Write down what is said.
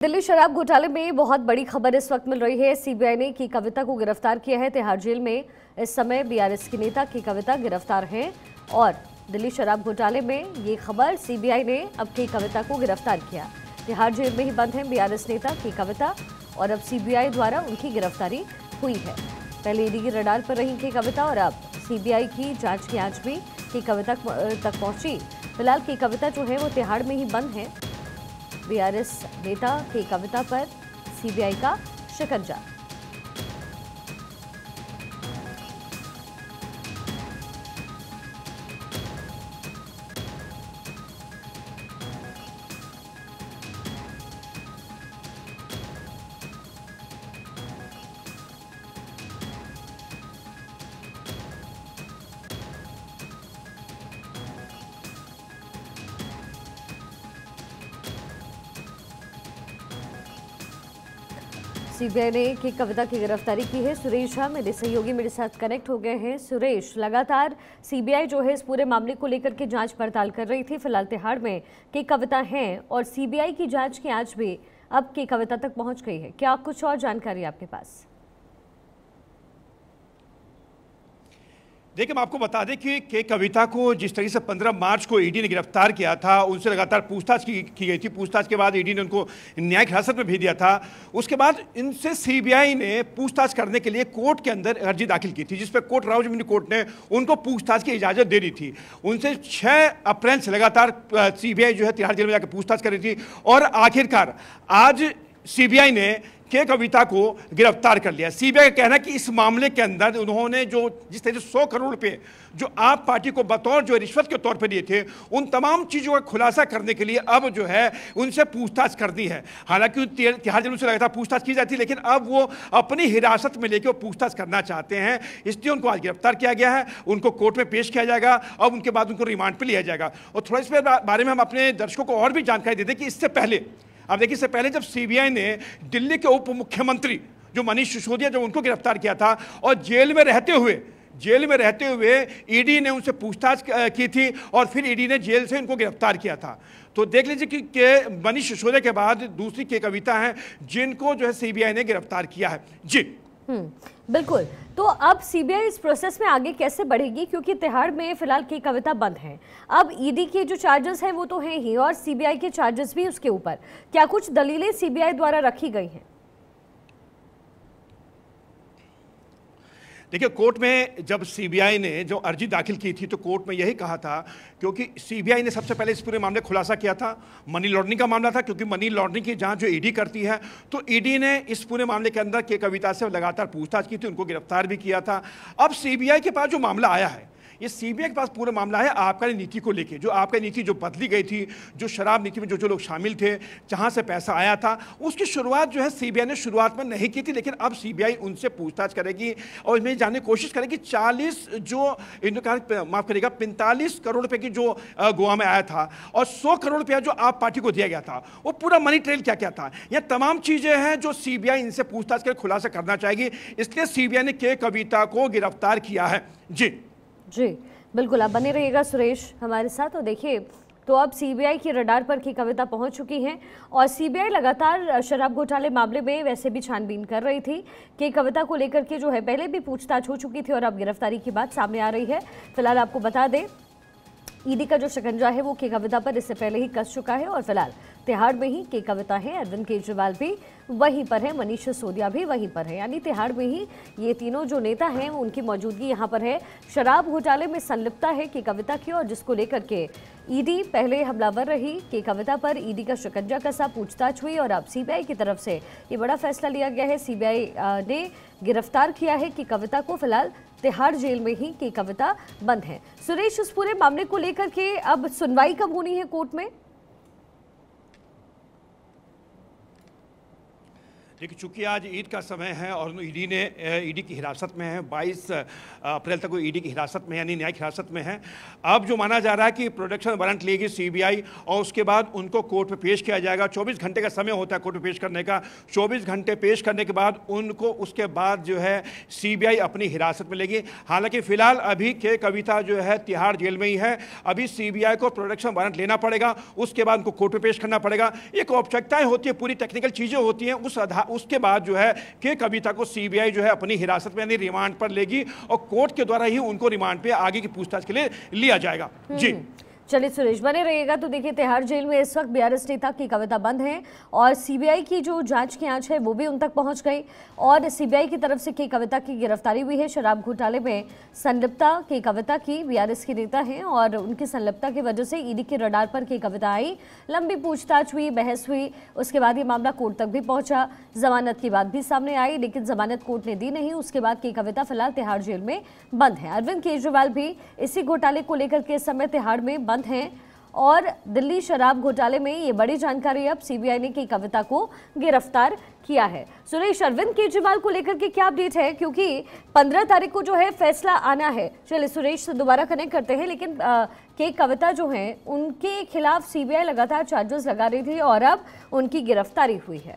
दिल्ली शराब घोटाले में बहुत बड़ी खबर इस वक्त मिल रही है। सीबीआई ने की कविता को गिरफ्तार किया है। तिहाड़ जेल में इस समय बीआरएस की नेता की कविता गिरफ्तार हैं और दिल्ली शराब घोटाले में ये खबर सीबीआई ने अब की कविता को गिरफ्तार किया। तिहाड़ जेल में ही बंद है बीआरएस नेता की कविता और अब सीबीआई द्वारा उनकी गिरफ्तारी हुई है। पहले ईडी की रडार पर रही की कविता और अब सीबीआई की जांच की आज भी की कविता तक पहुंची। फिलहाल की कविता जो है वो तिहाड़ में ही बंद है। बीआरएस नेता की कविता पर सीबीआई का शिकंजा। सीबीआई ने की कविता की गिरफ्तारी की है। सुरेश झा मेरे सहयोगी मेरे साथ कनेक्ट हो गए हैं। सुरेश, लगातार सीबीआई जो है इस पूरे मामले को लेकर के जांच पड़ताल कर रही थी। फिलहाल तिहाड़ में की कविता है और सीबीआई की जांच की आज भी अब की कविता तक पहुंच गई है। क्या कुछ और जानकारी आपके पास? देखिए, हम आपको बता दें कि के कविता को जिस तरीके से 15 मार्च को ईडी ने गिरफ्तार किया था, उनसे लगातार पूछताछ की गई थी। पूछताछ के बाद ईडी ने उनको न्यायिक हिरासत में भेज दिया था। उसके बाद इनसे सीबीआई ने पूछताछ करने के लिए कोर्ट के अंदर अर्जी दाखिल की थी, जिस पर कोर्ट रावजमंडी कोर्ट ने उनको पूछताछ की इजाज़त दे दी थी। उनसे 6 अप्रैल से लगातार सीबीआई जो है तिहाड़ जेल में जाकर पूछताछ कर रही थी और आखिरकार आज सीबीआई ने के कविता को गिरफ्तार कर लिया। सीबीआई का कहना है कि इस मामले के अंदर उन्होंने जो जिस तरह से 100 करोड़ रुपए जो आप पार्टी को बतौर जो रिश्वत के तौर पे दिए थे, उन तमाम चीज़ों का खुलासा करने के लिए अब जो है उनसे पूछताछ करनी है। हालांकि तिहाड़ जेल से लगातार पूछताछ की जाती है, लेकिन अब वो अपनी हिरासत में लेकर वो पूछताछ करना चाहते हैं, इसलिए उनको आज गिरफ्तार किया गया है। उनको कोर्ट में पेश किया जाएगा और उनके बाद उनको रिमांड पर लिया जाएगा। और थोड़ा इस बारे में हम अपने दर्शकों को और भी जानकारी दे दें कि इससे पहले, अब देखिए, इससे पहले जब सीबीआई ने दिल्ली के उप मुख्यमंत्री जो मनीष सिसोदिया जब उनको गिरफ्तार किया था और जेल में रहते हुए ईडी ने उनसे पूछताछ की थी और फिर ईडी ने जेल से इनको गिरफ्तार किया था। तो देख लीजिए कि मनीष सिसोदिया के बाद दूसरी के कविता हैं जिनको जो है सीबीआई ने गिरफ्तार किया है। जी बिल्कुल। तो अब सीबीआई इस प्रोसेस में आगे कैसे बढ़ेगी, क्योंकि तिहाड़ में फिलहाल की कविता बंद है। अब ईडी के जो चार्जेस हैं वो तो हैं ही और सीबीआई के चार्जेस भी उसके ऊपर। क्या कुछ दलीलें सीबीआई द्वारा रखी गई हैं? देखिए, कोर्ट में जब सीबीआई ने जो अर्जी दाखिल की थी तो कोर्ट में यही कहा था, क्योंकि सीबीआई ने सबसे पहले इस पूरे मामले खुलासा किया था। मनी लॉन्ड्रिंग का मामला था, क्योंकि मनी लॉन्ड्रिंग की जांच जो ईडी करती है, तो ईडी ने इस पूरे मामले के अंदर के कविता से लगातार पूछताछ की थी, उनको गिरफ्तार भी किया था। अब सीबीआई के पास जो मामला आया है, ये सीबीआई के पास पूरा मामला है आबकारी नीति को लेके। जो आबकारी नीति जो बदली गई थी, जो शराब नीति में जो लोग शामिल थे, जहां से पैसा आया था, उसकी शुरुआत जो है सीबीआई ने शुरुआत में नहीं की थी, लेकिन अब सीबीआई उनसे पूछताछ करेगी और इसमें जानने की कोशिश करेगी 40 जो माफ करेगा 45 करोड़ रुपए की जो गोवा में आया था और 100 करोड़ रुपया जो आप पार्टी को दिया गया था, वो पूरा मनी ट्रेल क्या क्या था। यह तमाम चीजें हैं जो सीबीआई इनसे पूछताछ कर खुलासा करना चाहेगी, इसलिए सीबीआई ने के कविता को गिरफ्तार किया है। जी बिल्कुल, आप बने रहिएगा सुरेश हमारे साथ। और देखिए, तो अब सीबीआई की रडार पर की कविता पहुंच चुकी हैं और सीबीआई लगातार शराब घोटाले मामले में वैसे भी छानबीन कर रही थी कि कविता को लेकर के जो है पहले भी पूछताछ हो चुकी थी और अब गिरफ्तारी की बात सामने आ रही है। फिलहाल आपको बता दें, ईडी का जो शिकंजा है वो के कविता पर इससे पहले ही कस चुका है और फिलहाल तिहाड़ में ही के कविता है। अरविंद केजरीवाल भी वहीं पर है, मनीष सिसोदिया भी वहीं पर है, यानी तिहाड़ में ही ये तीनों जो नेता हैं उनकी मौजूदगी यहाँ पर है। शराब घोटाले में संलिप्तता है के कविता की और जिसको लेकर के ईडी पहले हमलावर रही। के कविता पर ईडी का शिकंजा कसा, पूछताछ हुई और अब सीबीआई की तरफ से ये बड़ा फैसला लिया गया है। सीबीआई ने गिरफ्तार किया है कि कविता को। फिलहाल तिहाड़ जेल में ही की कविता बंद है। सुरेश, इस पूरे मामले को लेकर के अब सुनवाई कब होनी है कोर्ट में? देखिए, चूंकि आज ईद का समय है और ईडी की हिरासत में है, 22 अप्रैल तक वो ईडी की हिरासत में यानी न्यायिक हिरासत में है। अब जो माना जा रहा है कि प्रोडक्शन वारंट लेगी सीबीआई और उसके बाद उनको कोर्ट में पेश किया जाएगा। 24 घंटे का समय होता है कोर्ट में पेश करने का। 24 घंटे पेश करने के बाद उनको उसके बाद जो है सीबीआई अपनी हिरासत में लेगी। हालांकि फिलहाल अभी के कविता जो है तिहाड़ जेल में ही है। अभी सीबीआई को प्रोडक्शन वारंट लेना पड़ेगा, उसके बाद उनको कोर्ट में पेश करना पड़ेगा। एक औपचारिकताएं होती है, पूरी टेक्निकल चीजें होती हैं। उसके बाद जो है के कविता को सीबीआई जो है अपनी हिरासत में यानी रिमांड पर लेगी और कोर्ट के द्वारा ही उनको रिमांड पे आगे की पूछताछ के लिए लिया जाएगा। जी चलिए सुरेश, बने रहिएगा। तो देखिए, तिहाड़ जेल में इस वक्त बीआरएस नेता की कविता बंद है और सीबीआई की जो जांच की आंच है वो भी उन तक पहुंच गई और सीबीआई की तरफ से की कविता की गिरफ्तारी हुई है। शराब घोटाले में संलिप्तता की कविता की बीआरएस की नेता हैं और उनकी संलिप्तता की वजह से ईडी के रडार पर की कविता आई। लंबी पूछताछ हुई, बहस हुई, उसके बाद ये मामला कोर्ट तक भी पहुंचा। जमानत की बात भी सामने आई, लेकिन जमानत कोर्ट ने दी नहीं। उसके बाद की कविता फिलहाल तिहाड़ जेल में बंद है। अरविंद केजरीवाल भी इसी घोटाले को लेकर के इस समय तिहाड़ में बंद हैं और दिल्ली शराब घोटाले में ये बड़ी जानकारी अब सीबीआई ने की कविता को गिरफ्तार किया है। सुरेश, अरविंद केजरीवाल को लेकर के क्या अपडेट है, क्योंकि 15 तारीख को जो है फैसला आना है। चलिए सुरेश से दोबारा कनेक्ट करते हैं, लेकिन के कविता जो है उनके खिलाफ सीबीआई लगातार चार्जेस लगा रही थी और अब उनकी गिरफ्तारी हुई है।